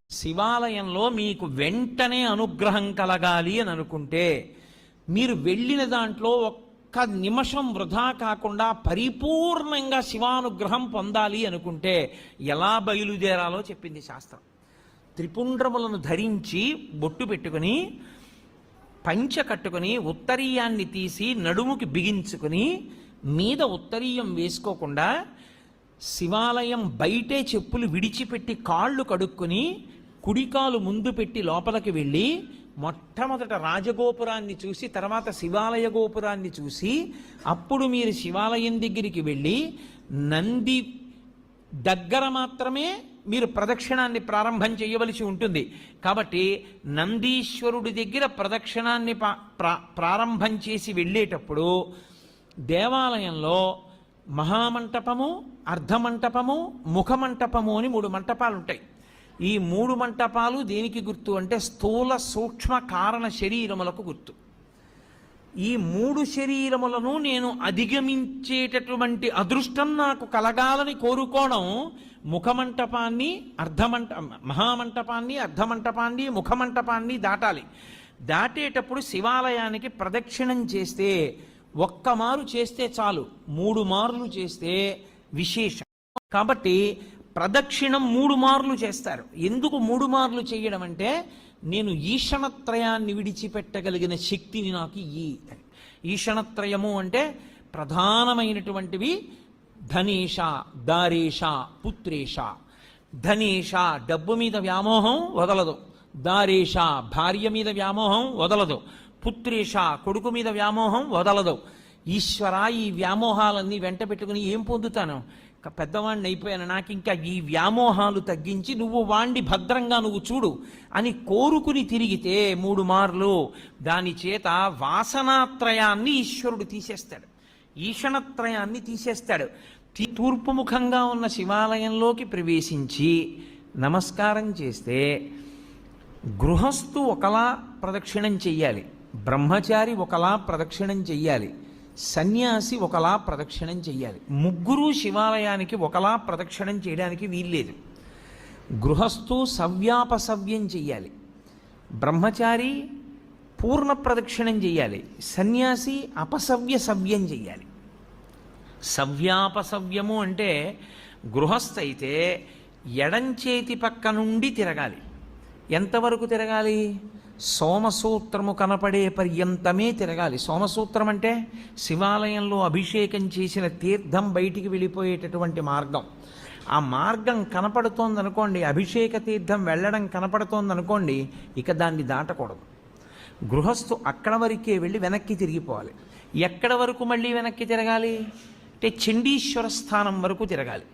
శివాలయంలో మీకు వెంటనే అనుగ్రహం కలగాలి అని అనుకుంటే మీరు వెళ్ళిన దాంట్లో ఒక్క నిమిషం వృధా కాకుండా పరిపూర్ణంగా శివానుగ్రహం పొందాలి అనుకుంటే ఎలా బయలుదేరాలో చెప్పింది శాస్త్రం. త్రిపుండ్రములను ధరించి బొట్టు పెట్టుకుని పంచ కట్టుకుని ఉత్తరీయాన్ని తీసి నడుముకి బిగించుకుని మీద ఉత్తరీయం వేసుకోకుండా శివాలయం బయటే చెప్పులు విడిచిపెట్టి కాళ్ళు కడుక్కుని కుడికాలు ముందు పెట్టి లోపలికి వెళ్ళి మొట్టమొదట రాజగోపురాన్ని చూసి తర్వాత శివాలయ గోపురాన్ని చూసి అప్పుడు మీరు శివాలయం దగ్గరికి వెళ్ళి నంది దగ్గర మాత్రమే మీరు ప్రదక్షిణాన్ని ప్రారంభం చేయవలసి ఉంటుంది. కాబట్టి నందీశ్వరుడి దగ్గర ప్రదక్షిణాన్ని ప్రారంభం చేసి వెళ్ళేటప్పుడు దేవాలయంలో మహామంటపము, అర్ధమంటపము, ముఖమంటపము అని 3 మంటపాలు ఉంటాయి. ఈ 3 మంటపాలు దేనికి గుర్తు అంటే స్థూల సూక్ష్మ కారణ శరీరములకు గుర్తు. ఈ 3 శరీరములను నేను అధిగమించేటటువంటి అదృష్టం నాకు కలగాలని కోరుకోవడం ముఖమంటపాన్ని, మహామంటపాన్ని, అర్ధమంటపాన్ని, ముఖమంటపాన్ని దాటాలి. దాటేటప్పుడు శివాలయానికి ప్రదక్షిణం చేస్తే ఒక్కమారు చేస్తే చాలు, 3 మార్లు చేస్తే విశేషం. కాబట్టి ప్రదక్షిణం 3 మార్లు చేస్తారు. ఎందుకు 3 మార్లు చేయడం అంటే నేను ఈషణత్రయాన్ని విడిచిపెట్టగలిగిన శక్తిని నాకు ఈషణత్రయము అంటే ప్రధానమైనటువంటివి ధనేష, దారేష, పుత్రేష. ధనేష డబ్బు మీద వ్యామోహం వదలదు, దారేష భార్య మీద వ్యామోహం వదలదు, పుత్రేష కొడుకు మీద వ్యామోహం వదలదు. ఈశ్వర ఈ వ్యామోహాలన్నీ వెంట పెట్టుకుని ఏం పొందుతాను? పెద్దవాడిని అయిపోయాను, నాకు ఇంకా ఈ వ్యామోహాలు తగ్గించి నువ్వు వాణ్ణి భద్రంగా నువ్వు చూడు అని కోరుకుని తిరిగితే 3 మార్లు దాని చేత వాసనాత్రయాన్ని ఈశ్వరుడు తీసేస్తాడు, ఈషణత్రయాన్ని తీసేస్తాడు. తూర్పుముఖంగా ఉన్న శివాలయంలోకి ప్రవేశించి నమస్కారం చేస్తే గృహస్థు ఒకలా ప్రదక్షిణం చెయ్యాలి, బ్రహ్మచారి ఒకలా ప్రదక్షిణం చెయ్యాలి, సన్యాసి ఒకలా ప్రదక్షిణం చెయ్యాలి. 3 శివాలయానికి ఒకలా ప్రదక్షిణం చేయడానికి వీల్లేదు. గృహస్థు సవ్యాపసవ్యం చెయ్యాలి, బ్రహ్మచారి పూర్ణ ప్రదక్షిణం చెయ్యాలి, సన్యాసి అపసవ్య సవ్యం చెయ్యాలి. సవ్యాపసవ్యము అంటే గృహస్థ అయితే ఎడంచేతి పక్క నుండి తిరగాలి. ఎంతవరకు తిరగాలి? సోమసూత్రము కనపడే పర్యంతమే తిరగాలి. సోమసూత్రం అంటే శివాలయంలో అభిషేకం చేసిన తీర్థం బయటికి వెళ్ళిపోయేటటువంటి మార్గం. ఆ మార్గం కనపడుతోందనుకోండి, అభిషేక తీర్థం వెళ్ళడం కనపడుతోందనుకోండి, ఇక దాన్ని దాటకూడదు. గృహస్థు అక్కడ వరకే వెళ్ళి వెనక్కి తిరిగిపోవాలి. ఎక్కడ వరకు మళ్ళీ వెనక్కి తిరగాలి అంటే చండీశ్వర స్థానం వరకు తిరగాలి.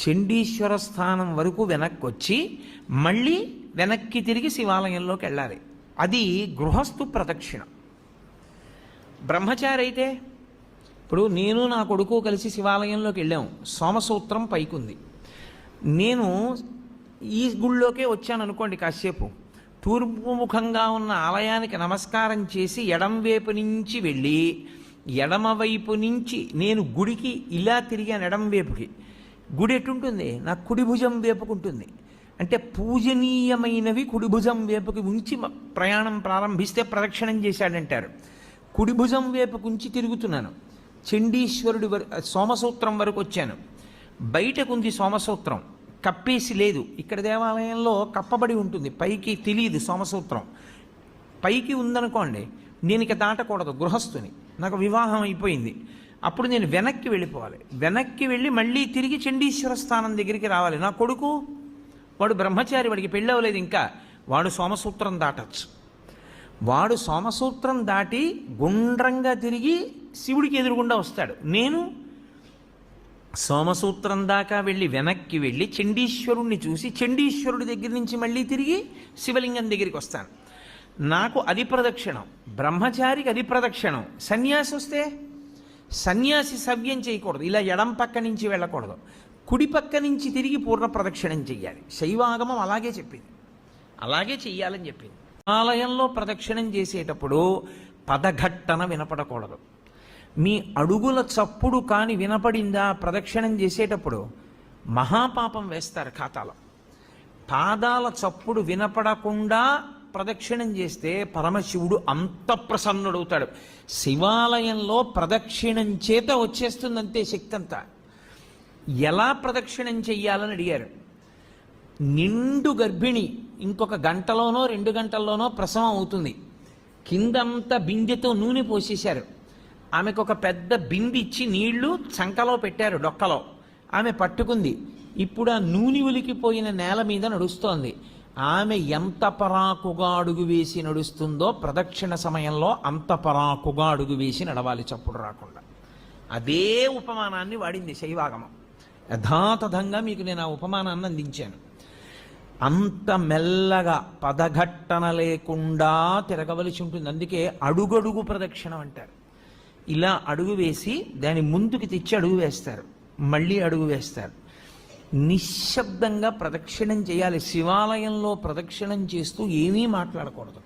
చండీశ్వర స్థానం వరకు వెనక్కి వచ్చి మళ్ళీ వెనక్కి తిరిగి శివాలయంలోకి వెళ్ళాలి. అది గృహస్థు ప్రదక్షిణ. బ్రహ్మచారి అయితే ఇప్పుడు నేను నా కొడుకు కలిసి శివాలయంలోకి వెళ్ళాము, సోమసూత్రం పైకుంది, నేను ఈ గుళ్ళోకే వచ్చాను అనుకోండి, కాసేపు తూర్పుముఖంగా ఉన్న ఆలయానికి నమస్కారం చేసి ఎడంవైపు నుంచి వెళ్ళి ఎడమవైపు నుంచి నేను గుడికి ఇలా తిరిగాను. ఎడంవైపుకి గుడి ఎటుంటుంది? నా కుడి భుజం వేపుకుంటుంది. అంటే పూజనీయమైనవి కుడి భుజం వేపుకి ఉంచి ప్రయాణం ప్రారంభిస్తే ప్రదక్షిణం చేశాడంటారు. కుడి భుజం వేపుకు ఉంచి తిరుగుతున్నాను, చండీశ్వరుడి సోమసూత్రం వరకు వచ్చాను. బయటకుంది సోమసూత్రం, కప్పేసి లేదు. ఇక్కడ దేవాలయంలో కప్పబడి ఉంటుంది, పైకి తెలియదు సోమసూత్రం. పైకి ఉందనుకోండి, నేను ఇక దాటకూడదు గృహస్థుని, నాకు వివాహం అయిపోయింది, అప్పుడు నేను వెనక్కి వెళ్ళిపోవాలి. వెనక్కి వెళ్ళి మళ్ళీ తిరిగి చండీశ్వర స్థానం దగ్గరికి రావాలి. నా కొడుకు వాడు బ్రహ్మచారి, వాడికి పెళ్ళి అవ్వలేదు ఇంకా, వాడు సోమసూత్రం దాటచ్చు. వాడు సోమసూత్రం దాటి గుండ్రంగా తిరిగి శివుడికి ఎదురుగుండా వస్తాడు. నేను సోమసూత్రం దాకా వెళ్ళి వెనక్కి వెళ్ళి చండీశ్వరుణ్ణి చూసి చండీశ్వరుడి దగ్గర నుంచి మళ్ళీ తిరిగి శివలింగం దగ్గరికి వస్తాను. నాకు అది ప్రదక్షిణం, బ్రహ్మచారికి అది ప్రదక్షిణం. సన్యాసి వస్తే సన్యాసి సవ్యం చేయకూడదు, ఇలా ఎడం పక్క నుంచి వెళ్ళకూడదు, కుడి పక్క నుంచి తిరిగి పూర్ణ ప్రదక్షిణం చెయ్యాలి. శైవాగమం అలాగే చెప్పింది, అలాగే చెయ్యాలని చెప్పింది. ఆలయంలో ప్రదక్షిణం చేసేటప్పుడు పదఘట్టన వినపడకూడదు. మీ అడుగుల చప్పుడు కాని వినపడిందా ప్రదక్షిణం చేసేటప్పుడు మహాపాపం వేస్తారు ఖాతాలో. పాదాల చప్పుడు వినపడకుండా ప్రదక్షిణం చేస్తే పరమశివుడు అంత ప్రసన్నుడవుతాడు. శివాలయంలో ప్రదక్షిణం చేత వచ్చేస్తుందంతే శక్తి అంతా. ఎలా ప్రదక్షిణం చెయ్యాలని అడిగారు. నిండు గర్భిణి ఇంకొక గంటలోనో 2 గంటల్లోనో ప్రసవం అవుతుంది. కిందంతా బిందెతో నూనె పోసేశారు. ఆమెకు ఒక పెద్ద బింది ఇచ్చి నీళ్లు చంకలో పెట్టారు, డొక్కలో. ఆమె పట్టుకుంది. ఇప్పుడు ఆ నూనె ఉలికిపోయిన నేల మీద నడుస్తోంది. ఆమె ఎంత పరాకుగా అడుగు వేసి నడుస్తుందో ప్రదక్షిణ సమయంలో అంత పరాకుగా అడుగు వేసి నడవాలి, చప్పుడు రాకుండా. అదే ఉపమానాన్ని వాడింది శైవాగమం. యథాతథంగా మీకు నేను ఆ ఉపమానాన్ని అందించాను. అంత మెల్లగా పదఘట్టన లేకుండా తిరగవలసి ఉంటుంది. అందుకే అడుగడుగు ప్రదక్షిణం అంటారు. ఇలా అడుగు వేసి దాని ముందుకు తెచ్చి అడుగు వేస్తారు, మళ్ళీ అడుగు వేస్తారు. నిశ్శబ్దంగా ప్రదక్షిణం చేయాలి. శివాలయంలో ప్రదక్షిణం చేస్తూ ఏమీ మాట్లాడకూడదు.